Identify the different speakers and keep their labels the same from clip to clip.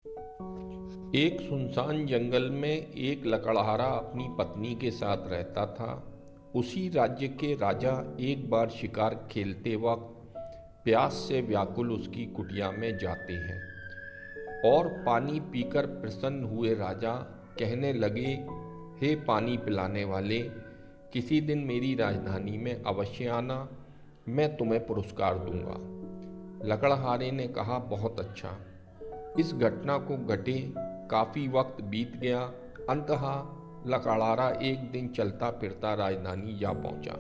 Speaker 1: एक सुनसान जंगल में एक लकड़हारा अपनी पत्नी के साथ रहता था। उसी राज्य के राजा एक बार शिकार खेलते वक्त प्यास से व्याकुल उसकी कुटिया में जाते हैं और पानी पीकर प्रसन्न हुए राजा कहने लगे, हे पानी पिलाने वाले, किसी दिन मेरी राजधानी में अवश्य आना, मैं तुम्हें पुरस्कार दूंगा। लकड़हारे ने कहा, बहुत अच्छा। इस घटना को घटे काफी वक्त बीत गया। अंततः लकड़हारा एक दिन चलता फिरता राजधानी जा पहुंचा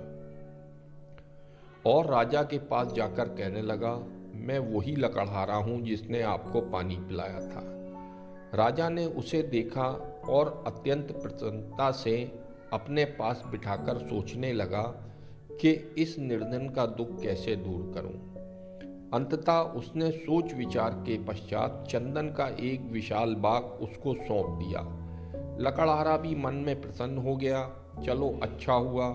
Speaker 1: और राजा के पास जाकर कहने लगा, मैं वही लकड़हारा हूं जिसने आपको पानी पिलाया था। राजा ने उसे देखा और अत्यंत प्रसन्नता से अपने पास बिठाकर सोचने लगा कि इस निर्धन का दुख कैसे दूर करूं। अंततः उसने सोच विचार के पश्चात चंदन का एक विशाल बाग उसको सौंप दिया। लकड़हारा भी मन में प्रसन्न हो गया। चलो अच्छा हुआ,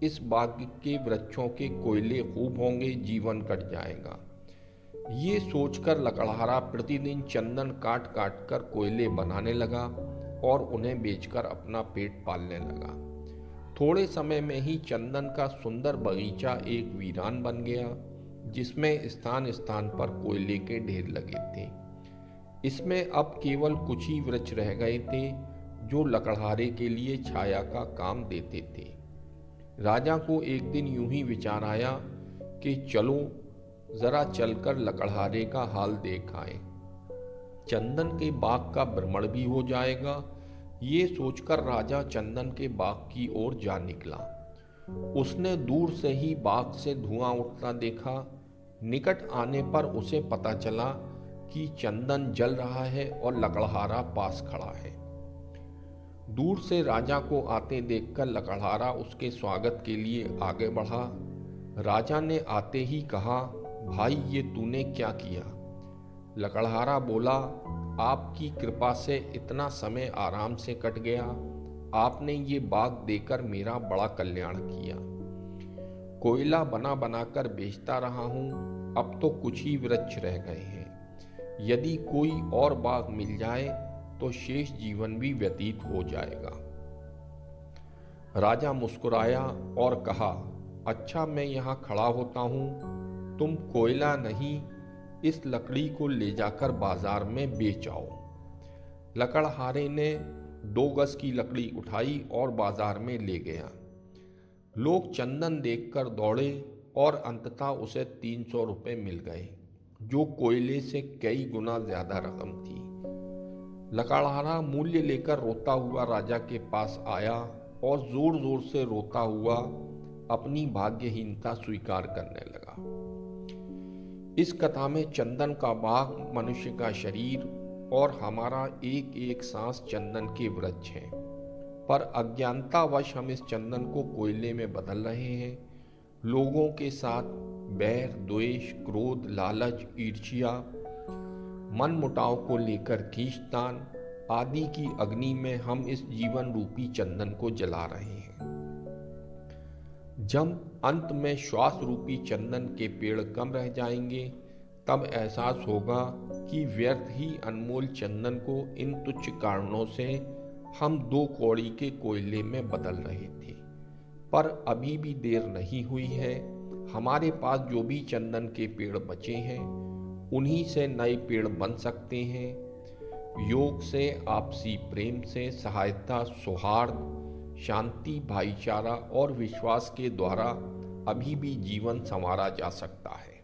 Speaker 1: इस बाग के वृक्षों के कोयले खूब होंगे, जीवन कट जाएगा। ये सोचकर लकड़हारा प्रतिदिन चंदन काट काट कर कोयले बनाने लगा और उन्हें बेचकर अपना पेट पालने लगा। थोड़े समय में ही चंदन का सुंदर बगीचा एक वीरान बन गया, जिसमें स्थान स्थान पर कोयले के ढेर लगे थे। इसमें अब केवल कुछ ही वृक्ष रह गए थे जो लकड़हारे के लिए छाया का काम देते थे। राजा को एक दिन यूं ही विचार आया कि चलो जरा चलकर लकड़हारे का हाल देख आए, चंदन के बाग का भ्रमण भी हो जाएगा। ये सोचकर राजा चंदन के बाग की ओर जा निकला। उसने दूर से ही बाग से धुआं उठता देखा। निकट आने पर उसे पता चला कि चंदन जल रहा है और लकड़हारा पास खड़ा है। दूर से राजा को आते देखकर लकड़हारा उसके स्वागत के लिए आगे बढ़ा। राजा ने आते ही कहा, भाई ये तूने क्या किया? लकड़हारा बोला, आपकी कृपा से इतना समय आराम से कट गया। आपने ये बाग देकर मेरा बड़ा कल्याण किया। कोयला बना बनाकर बेचता रहा हूं, अब तो कुछ ही वृक्ष रह गए हैं। यदि कोई और बाग मिल जाए तो शेष जीवन भी व्यतीत हो जाएगा। राजा मुस्कुराया और कहा, अच्छा मैं यहाँ खड़ा होता हूँ, तुम कोयला नहीं इस लकड़ी को ले जाकर बाजार में बेच आओ। लकड़हारे ने 2 गज की लकड़ी उठाई और बाजार में ले गया। लोग चंदन देखकर दौड़े और अंततः उसे 300 रुपये मिल गए, जो कोयले से कई गुना ज्यादा रकम थी। लकड़हारा मूल्य लेकर रोता हुआ राजा के पास आया और जोर जोर से रोता हुआ अपनी भाग्यहीनता स्वीकार करने लगा। इस कथा में चंदन का बाग, मनुष्य का शरीर और हमारा एक एक सांस चंदन के वृक्ष हैं, पर अज्ञानतावश हम इस चंदन को कोयले में बदल रहे हैं। लोगों के साथ बैर, द्वेष, क्रोध, लालच, ईर्ष्या, मन मुटाव को लेकर खींचतान आदि की अग्नि में हम इस जीवन रूपी चंदन को जला रहे हैं। जब अंत में श्वास रूपी चंदन के पेड़ कम रह जाएंगे, तब एहसास होगा कि व्यर्थ ही अनमोल चंदन को इन तुच्छ कारणों से हम 2 कौड़ी के कोयले में बदल रहे थे। पर अभी भी देर नहीं हुई है। हमारे पास जो भी चंदन के पेड़ बचे हैं, उन्हीं से नए पेड़ बन सकते हैं। योग से, आपसी प्रेम से, सहायता, सौहार्द, शांति, भाईचारा और विश्वास के द्वारा अभी भी जीवन संवारा जा सकता है।